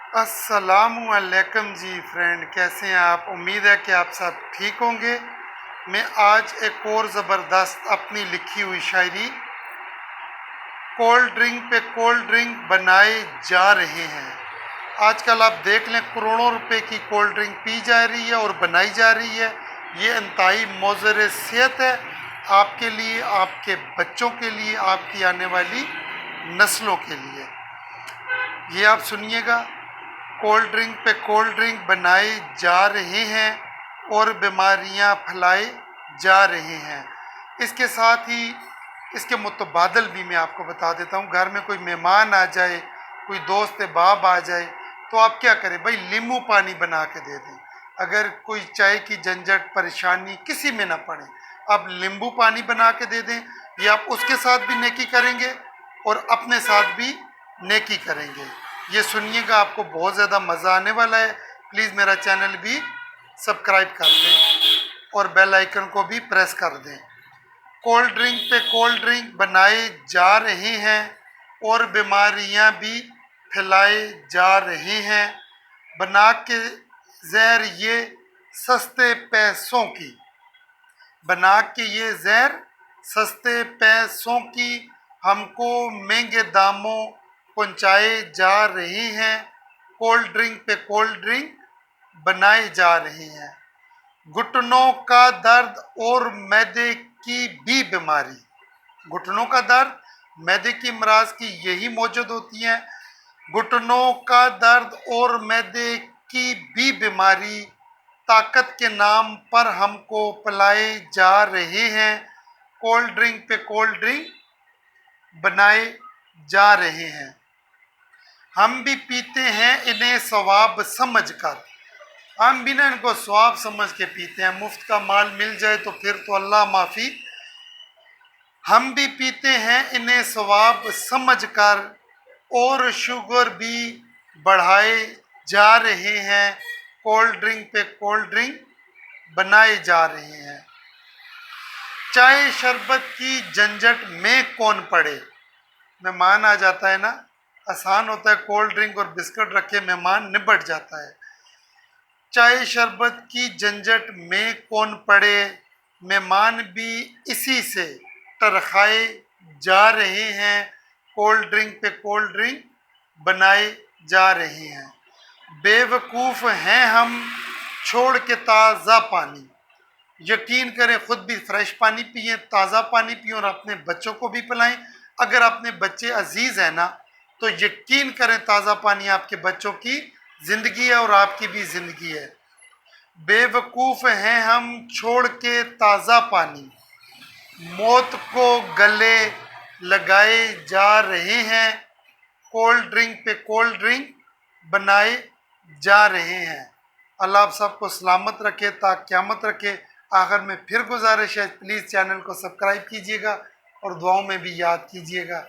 अस्सलामुअलैकुम जी फ्रेंड, कैसे हैं आप। उम्मीद है कि आप सब ठीक होंगे। मैं आज एक और ज़बरदस्त अपनी लिखी हुई शायरी कोल्ड ड्रिंक पे कोल्ड ड्रिंक बनाए जा रहे हैं। आजकल आप देख लें, करोड़ों रुपए की कोल्ड ड्रिंक पी जा रही है और बनाई जा रही है। ये इंतहाई मुज़र सेहत है आपके लिए, आपके बच्चों के लिए, आपकी आने वाली नस्लों के लिए। ये आप सुनिएगा, कोल्ड ड्रिंक पे कोल्ड ड्रिंक बनाए जा रहे हैं और बीमारियां फैलाए जा रहे हैं। इसके साथ ही इसके मुतबादल भी मैं आपको बता देता हूँ। घर में कोई मेहमान आ जाए, कोई दोस्त बाब आ जाए, तो आप क्या करें भाई, नींबू पानी बना के दे दें। अगर कोई चाय की झंझट परेशानी किसी में ना पड़े, आप नींबू पानी बना के दे दें। ये आप उसके साथ भी नेकी करेंगे और अपने साथ भी नेकी करेंगे। ये सुनिएगा, आपको बहुत ज़्यादा मज़ा आने वाला है। प्लीज़ मेरा चैनल भी सब्सक्राइब कर दें और बेल आइकन को भी प्रेस कर दें। कोल्ड ड्रिंक पे कोल्ड ड्रिंक बनाए जा रहे हैं और बीमारियां भी फैलाए जा रहे हैं। बना के जहर ये सस्ते पैसों की, बना के ये जहर सस्ते पैसों की हमको महंगे दामों पहुंचाए जा रहे हैं। कोल्ड ड्रिंक पे कोल्ड ड्रिंक बनाए जा रहे हैं। घुटनों का दर्द और मैदे की भी बीमारी, घुटनों का दर्द, मैदे की अमराज की यही मौजूद होती हैं। घुटनों का दर्द और मैदे की भी बीमारी ताकत के नाम पर हमको पिलाए जा रहे हैं। कोल्ड ड्रिंक पे कोल्ड ड्रिंक बनाए जा रहे हैं। हम भी पीते हैं इन्हें सवाब समझकर, हम भी ना इनको स्वाब समझ के पीते हैं। मुफ्त का माल मिल जाए तो फिर तो अल्लाह माफ़ी। हम भी पीते हैं इन्हें सवाब समझकर और शुगर भी बढ़ाए जा रहे हैं। कोल्ड ड्रिंक पे कोल्ड ड्रिंक बनाए जा रहे हैं। चाय शरबत की झंझट में कौन पड़े। मेहमान आ जाता है ना, आसान होता है, कोल्ड ड्रिंक और बिस्किट रखे मेहमान निपट जाता है। चाय शरबत की झंझट में कौन पड़े, मेहमान भी इसी से तरखाए जा रहे हैं। कोल्ड ड्रिंक पे कोल्ड ड्रिंक बनाए जा रहे हैं। बेवकूफ़ हैं हम छोड़ के ताज़ा पानी, यकीन करें खुद भी फ्रेश पानी पिए, ताज़ा पानी पिए और अपने बच्चों को भी पिलाएं। अगर अपने बच्चे अजीज़ हैं ना, तो यकीन करें ताज़ा पानी आपके बच्चों की ज़िंदगी है और आपकी भी ज़िंदगी है। बेवकूफ़ हैं हम छोड़ के ताज़ा पानी, मौत को गले लगाए जा रहे हैं। कोल्ड ड्रिंक पे कोल्ड ड्रिंक बनाए जा रहे हैं। अल्लाह आप सबको सलामत रखे, ता क़यामत रखे। आखिर में फिर गुजारिश है, प्लीज़ चैनल को सब्सक्राइब कीजिएगा और दुआओं में भी याद कीजिएगा।